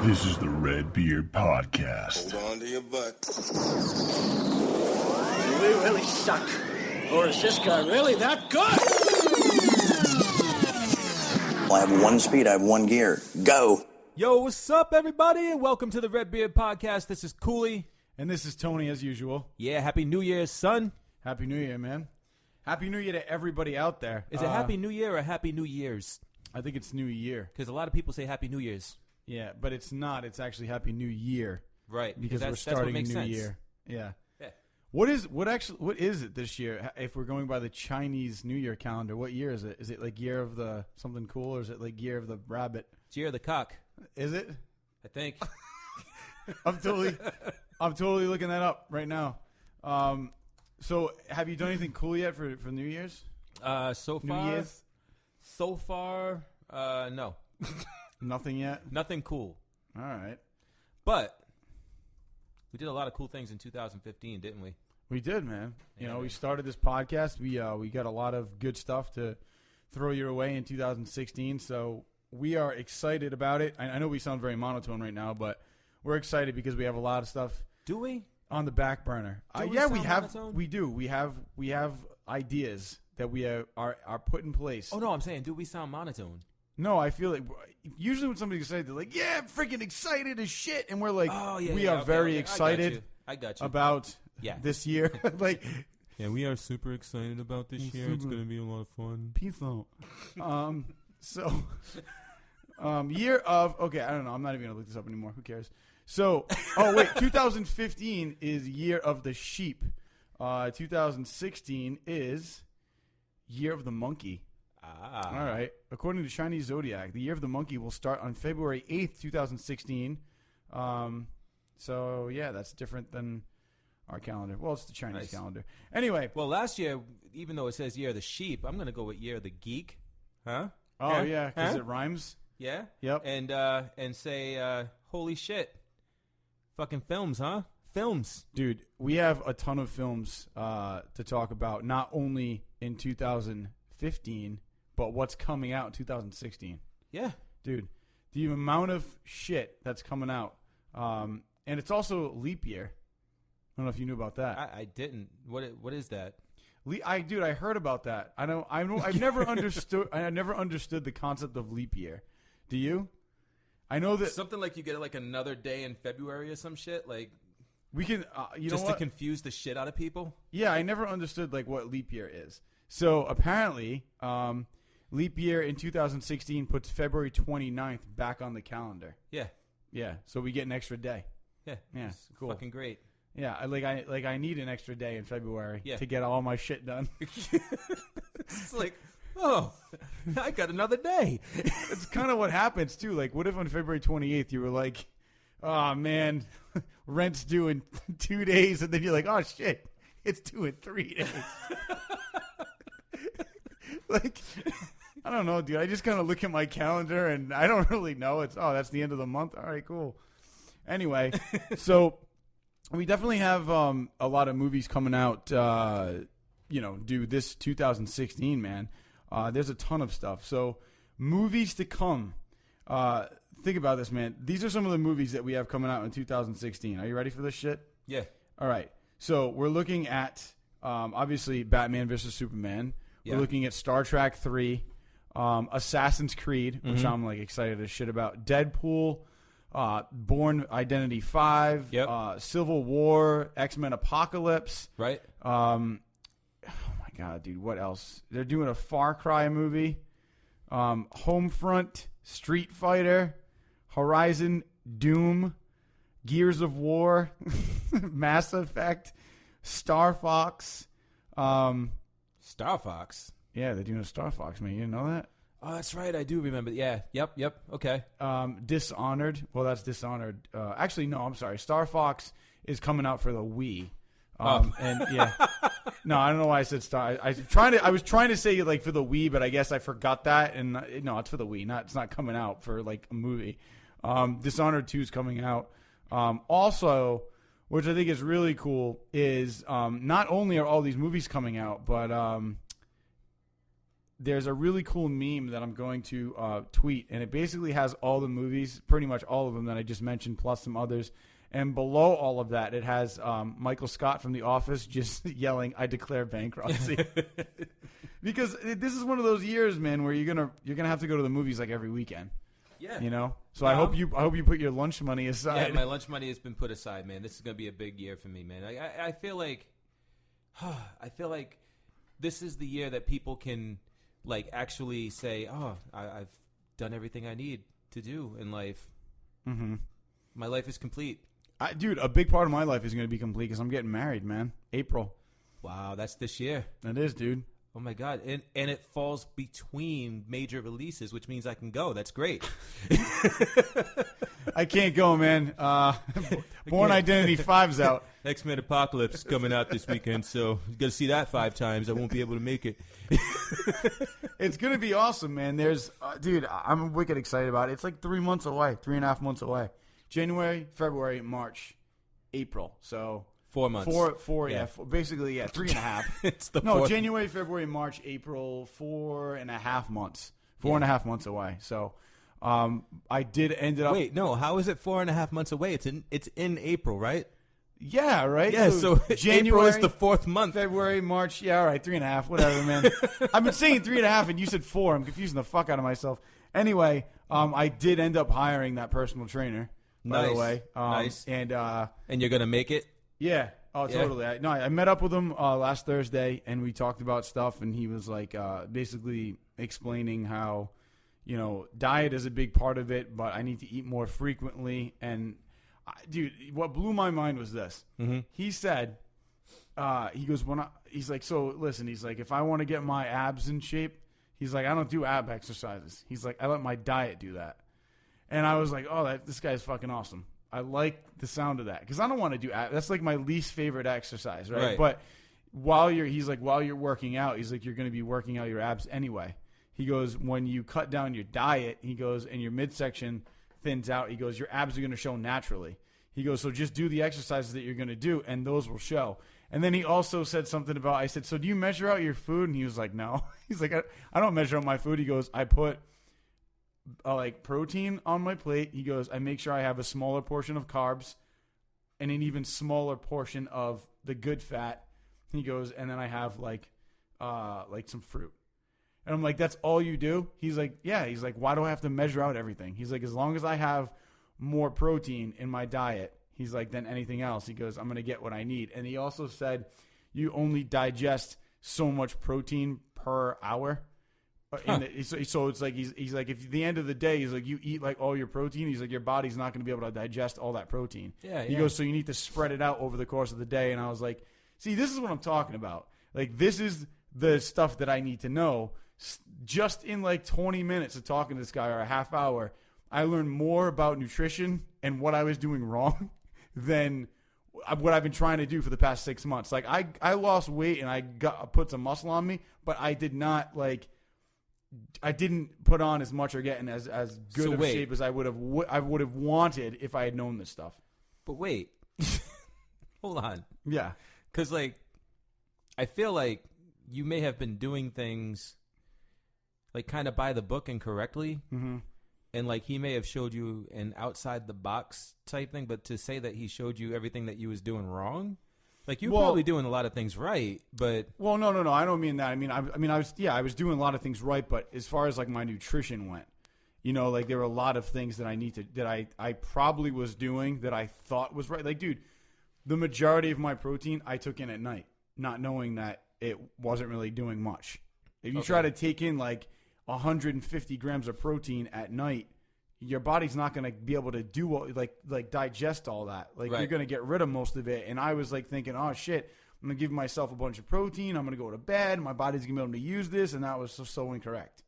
This is the RedBeard Podcast. Hold on to your butt. Do we really suck? Or is this guy really that good? I have one speed, I have one gear. Go! Yo, what's up, everybody, and welcome to the RedBeard Podcast. This is Cooley. And this is Tony, as usual. Yeah, Happy New Year, son. Happy New Year, man. Happy New Year to everybody out there. Is it Happy New Year or Happy New Year's? I think it's New Year. Because a lot of people say Happy New Year's. Yeah, but it's not. It's actually Happy New Year. Right. Because we're starting a new year. Yeah. What is it this year? If we're going by the Chinese New Year calendar, what year is it? Is it like year of the something cool, or is it like year of the rabbit? It's year of the cock. Is it? I think. I'm totally looking that up right now. So have you done anything cool yet for New Year's? So New far, Year's? No. Nothing yet? Nothing cool. All right. But we did a lot of cool things in 2015, didn't we? We did, man. You know, man. we started this podcast. We got a lot of good stuff to throw your way in 2016, so we are excited about it. I know we sound very monotone right now, but we're excited because we have a lot of stuff. Do we? On the back burner. We have. monotone? We do. We have ideas that we are put in place. Oh, no, I'm saying, do we sound monotone? No, I feel like usually when somebody says, they're like, yeah, I'm freaking excited as shit. And we're like, we are very excited I got you. about this year. Like, yeah, we are super excited about this year. It's going to be a lot of fun. Peace out. Year of, okay, I don't know. I'm not even going to look this up anymore. Who cares? So, 2015 is year of the sheep. 2016 is year of the monkey. All right. According to Chinese Zodiac, the year of the monkey will start on February 8th, 2016. So, yeah, that's different than our calendar. Well, it's the Chinese calendar. Anyway. Well, last year, even though it says year of the sheep, I'm going to go with year of the geek. Huh? Oh, yeah, because it rhymes. Yeah? Yep. And say, holy shit. Fucking films, huh? Films. Dude, we have a ton of films to talk about, not only in 2015, but what's coming out in 2016. Yeah. Dude, the amount of shit that's coming out. And it's also leap year. I don't know if you knew about that. I didn't. What is that? I heard about that. I've never understood. I never understood the concept of leap year. Do you? I know that something like you get like another day in February or some shit. Like we can, just to confuse the shit out of people. Yeah, I never understood like what leap year is. So apparently, leap year in 2016 puts February 29th back on the calendar. Yeah. Yeah. So we get an extra day. Yeah. Yeah. It's cool. Fucking great. Yeah. I need an extra day in February to get all my shit done. It's like, oh, I got another day. It's kind of what happens too. Like, what if on February 28th you were like, oh man, rent's due in 2 days, and then you're like, oh shit, it's due in 3 days. Like, I don't know, dude. I just kind of look at my calendar and I don't really know. That's the end of the month. All right, cool. Anyway, so we definitely have a lot of movies coming out, due this 2016, man. There's a ton of stuff. So movies to come. Think about this, man. These are some of the movies that we have coming out in 2016. Are you ready for this shit? Yeah. All right. So we're looking at, obviously, Batman vs. Superman. We're looking at Star Trek 3, Assassin's Creed, which I'm like excited as shit about, Deadpool, Bourne Identity 5, Civil War, X-Men Apocalypse. Right. Oh my God, dude, what else? They're doing a Far Cry movie, Homefront, Street Fighter, Horizon, Doom, Gears of War, Mass Effect, Star Fox. Star Fox? Yeah, they're doing a Star Fox, man. You didn't know that? Oh, that's right. I do remember. Yeah. Yep. Okay. Dishonored. Well, that's Dishonored. Actually, no, I'm sorry. Star Fox is coming out for the Wii. And yeah, no, I don't know why I said Star. I was trying to say like for the Wii, but I guess I forgot that. And no, it's for the Wii. It's not coming out for like a movie. Dishonored 2 is coming out. Also, which I think is really cool, is not only are all these movies coming out, but there's a really cool meme that I'm going to tweet, and it basically has all the movies, pretty much all of them that I just mentioned, plus some others. And below all of that, it has Michael Scott from The Office just yelling, "I declare bankruptcy." Because this is one of those years, man, where you're gonna have to go to the movies like every weekend. Yeah. You know? So I hope you put your lunch money aside. Yeah, my lunch money has been put aside, man. This is gonna be a big year for me, man. I feel like this is the year that people can like actually say, "Oh, I've done everything I need to do in life. Mm-hmm. My life is complete." Dude, a big part of my life is going to be complete because I'm getting married, man. April. Wow, that's this year. That is, dude. Oh, my God. And it falls between major releases, which means I can go. That's great. I can't go, man. Born Identity 5's out. X-Men Apocalypse is coming out this weekend, so you got to see that 5 times. I won't be able to make it. It's going to be awesome, man. There's, dude, I'm wicked excited about it. It's like 3 months away, 3.5 months away. January, February, March, April. So 4 months. Basically, 3.5. It's the no, January, February, March, April, 4.5 months. 4.5 months away. So I did end up. Wait, no. How is it 4.5 months away? It's in April, right? Yeah, right. Yeah. So January, April is the 4th month. February, March. Yeah, all right, 3.5. Whatever, man. I've been saying 3.5, and you said 4. I'm confusing the fuck out of myself. Anyway, I did end up hiring that personal trainer. By the way, nice. And you're gonna make it? Yeah. Oh, totally. Yeah. I met up with him last Thursday, and we talked about stuff. And he was like, basically explaining how, diet is a big part of it, but I need to eat more frequently. And dude, what blew my mind was this. Mm-hmm. He said, he goes, he's like, so listen, he's like, if I want to get my abs in shape, he's like, I don't do ab exercises. He's like, I let my diet do that. And I was like, oh, this guy's fucking awesome. I like the sound of that because I don't want to do that's like my least favorite exercise, right? But while you're working out, he's like, you're going to be working out your abs anyway. He goes, when you cut down your diet, he goes, and your midsection thins out, he goes, your abs are going to show naturally. He goes, so just do the exercises that you're going to do, and those will show. And then he also said something about, I said, so do you measure out your food? And he was like, no. He's like, I don't measure out my food. He goes, I put like protein on my plate. He goes, I make sure I have a smaller portion of carbs and an even smaller portion of the good fat. He goes, and then I have like some fruit. And I'm like, that's all you do? He's like, yeah. He's like, why do I have to measure out everything? He's like, as long as I have more protein in my diet, he's like, than anything else. He goes, I'm going to get what I need. And he also said, you only digest so much protein per hour. So it's like he's like, if at the end of the day, he's like, you eat like all your protein, he's like, your body's not going to be able to digest all that protein. He goes, so you need to spread it out over the course of the day. And I was like, see, this is what I'm talking about. Like, this is the stuff that I need to know. Just in like 20 minutes of talking to this guy, or a half hour, I learned more about nutrition and what I was doing wrong than what I've been trying to do for the past 6 months. Like, I lost weight and I put some muscle on me, but I didn't put on as much or get in as good of shape as I would have wanted if I had known this stuff. But wait, hold on. Yeah, because like I feel like you may have been doing things like kind of by the book incorrectly, and like he may have showed you an outside the box type thing. But to say that he showed you everything that you was doing wrong. Like, you're probably doing a lot of things right, but... Well, no. I don't mean that. I was doing a lot of things right, but as far as, like, my nutrition went, like, there were a lot of things that I probably was doing that I thought was right. Like, dude, the majority of my protein I took in at night, not knowing that it wasn't really doing much. If you try to take in, like, 150 grams of protein at night, your body's not going to be able to do like digest all that. Like, you're going to get rid of most of it. And I was like thinking, oh shit, I'm going to give myself a bunch of protein. I'm going to go to bed. My body's going to be able to use this. And that was so incorrect.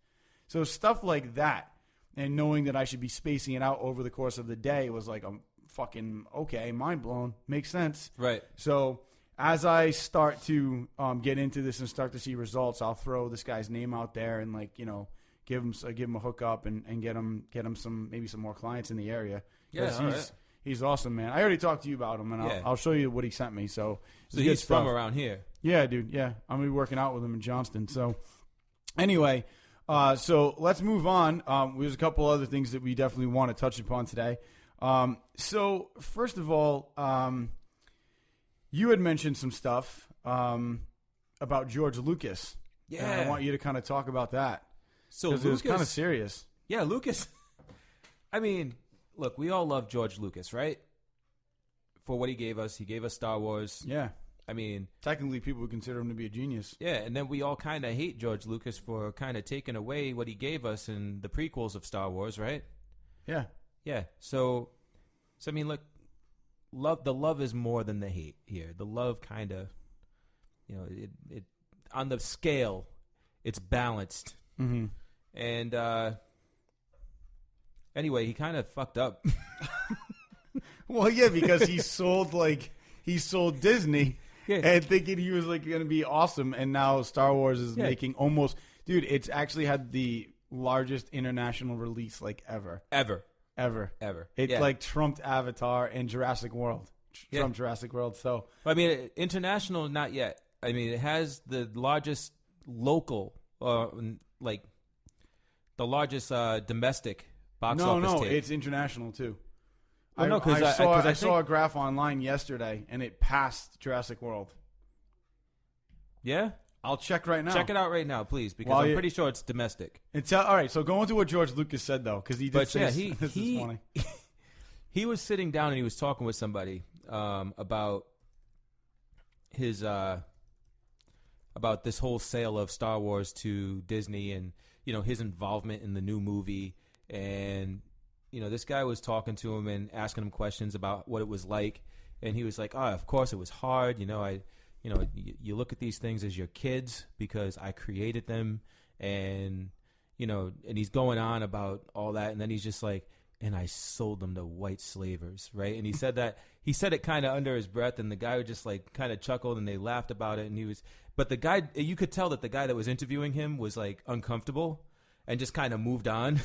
So stuff like that, and knowing that I should be spacing it out over the course of the day was like, I'm fucking okay. Mind blown. Makes sense. Right. So as I start to get into this and start to see results, I'll throw this guy's name out there and give him a hookup and get him some more clients in the area. Yeah, he's awesome, man. I already talked to you about him, and I'll show you what he sent me. So he's from around here. Yeah, dude. Yeah, I'm gonna be working out with him in Johnston. So Anyway, so let's move on. There's a couple other things that we definitely want to touch upon today. So first of all, you had mentioned some stuff about George Lucas. Yeah. And I want you to kind of talk about that. So Lucas, it was kind of serious. Yeah, Lucas. I mean, look, we all love George Lucas, right? For what he gave us. He gave us Star Wars. Yeah. I mean, technically, people would consider him to be a genius. Yeah, and then we all kind of hate George Lucas for kind of taking away what he gave us in the prequels of Star Wars, right? Yeah. Yeah. So I mean, look, the love is more than the hate here. The love kind of, it on the scale, it's balanced. Mm-hmm. And anyway, he kind of fucked up. Well, yeah, because he sold Disney. Yeah. And thinking he was going to be awesome, and now Star Wars is making almost, dude. It's actually had the largest international release ever. It trumped Avatar and Jurassic World. Trumped Jurassic World. So I mean, international, not yet. I mean, it has the largest local, the largest domestic box office. No, take. it's international too. Well, no, because I saw a graph online yesterday, and it passed Jurassic World. Yeah? I'll check right now. Check it out right now, please, because I'm pretty sure it's domestic. All right, so go into what George Lucas said, though, because he did say this is funny. He was sitting down and he was talking with somebody about his about this whole sale of Star Wars to Disney and, his involvement in the new movie. And this guy was talking to him and asking him questions about what it was like, and he was like, "Oh, of course it was hard. You look at these things as your kids because I created them, and and he's going on about all that, and then he's just like, and I sold them to white slavers, right?" And he said it kind of under his breath, and the guy just kind of chuckled, and they laughed about it, but the guy, you could tell that the guy that was interviewing him was uncomfortable, and just kind of moved on,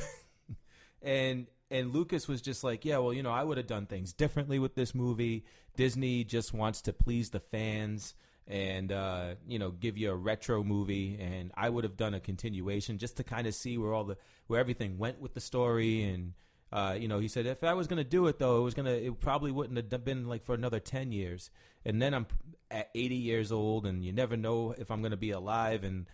And Lucas was just like, yeah, well, I would have done things differently with this movie. Disney just wants to please the fans and, give you a retro movie. And I would have done a continuation just to kind of see where everything went with the story. And, he said, if I was going to do it, though, it probably wouldn't have been for another 10 years. And then I'm at 80 years old, and you never know if I'm going to be alive. And,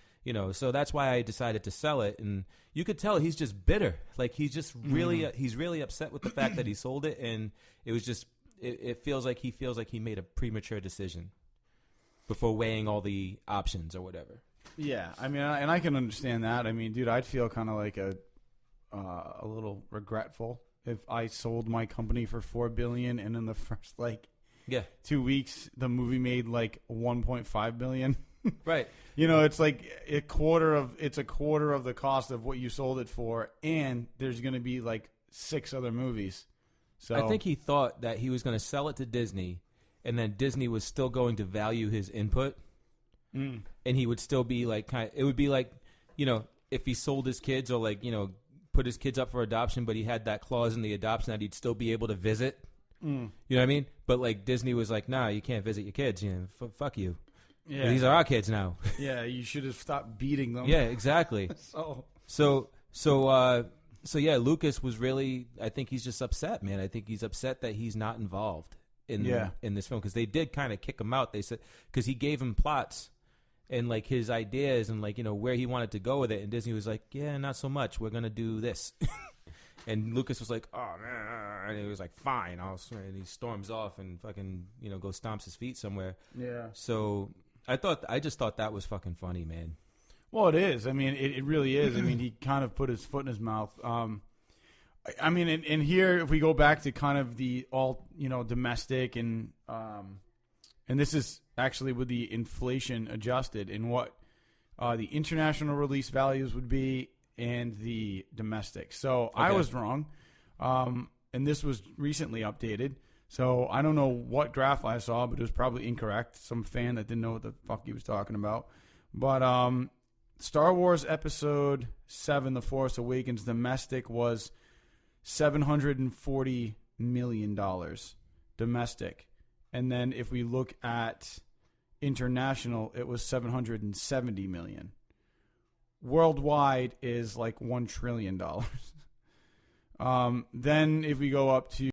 so that's why I decided to sell it. And you could tell he's just bitter. He's just really, he's really upset with the fact that he sold it. And it was just, it feels like he made a premature decision before weighing all the options or whatever. Yeah. I mean, and I can understand that. I mean, dude, I'd feel kind of a little regretful if I sold my company for $4 billion and in the first 2 weeks, the movie made $1.5 billion. Right. It's a quarter of the cost of what you sold it for, and there's going to be 6 other movies. So I think he thought that he was going to sell it to Disney, and then Disney was still going to value his input, and he would still be it would be if he sold his kids or put his kids up for adoption, but he had that clause in the adoption that he'd still be able to visit. You know what I mean? But Disney was like, nah, you can't visit your kids. Fuck you. Yeah. These are our kids now. Yeah, you should have stopped beating them. Yeah, exactly. So yeah, Lucas was really, I think he's just upset, man. I think he's upset that he's not involved in this film, because they did kind of kick him out. They said, because he gave him plots and his ideas and where he wanted to go with it, and Disney was like, yeah, not so much. We're gonna do this. And Lucas was like, oh man, and he was like, fine. And he storms off and fucking go stomps his feet somewhere. Yeah. So I just thought that was fucking funny, man. Well, it is. I mean, it really is. I mean, he kind of put his foot in his mouth. I mean, and here, if we go back to kind of the all, domestic and this is actually with the inflation adjusted and what the international release values would be and the domestic. So okay. I was wrong. And this was recently updated. So I don't know what graph I saw, but it was probably incorrect. Some fan that didn't know what the fuck he was talking about. But Star Wars Episode 7, The Force Awakens, domestic was $740 million domestic. And then if we look at international, it was $770 million. worldwide is like $1 trillion. Then if we go up to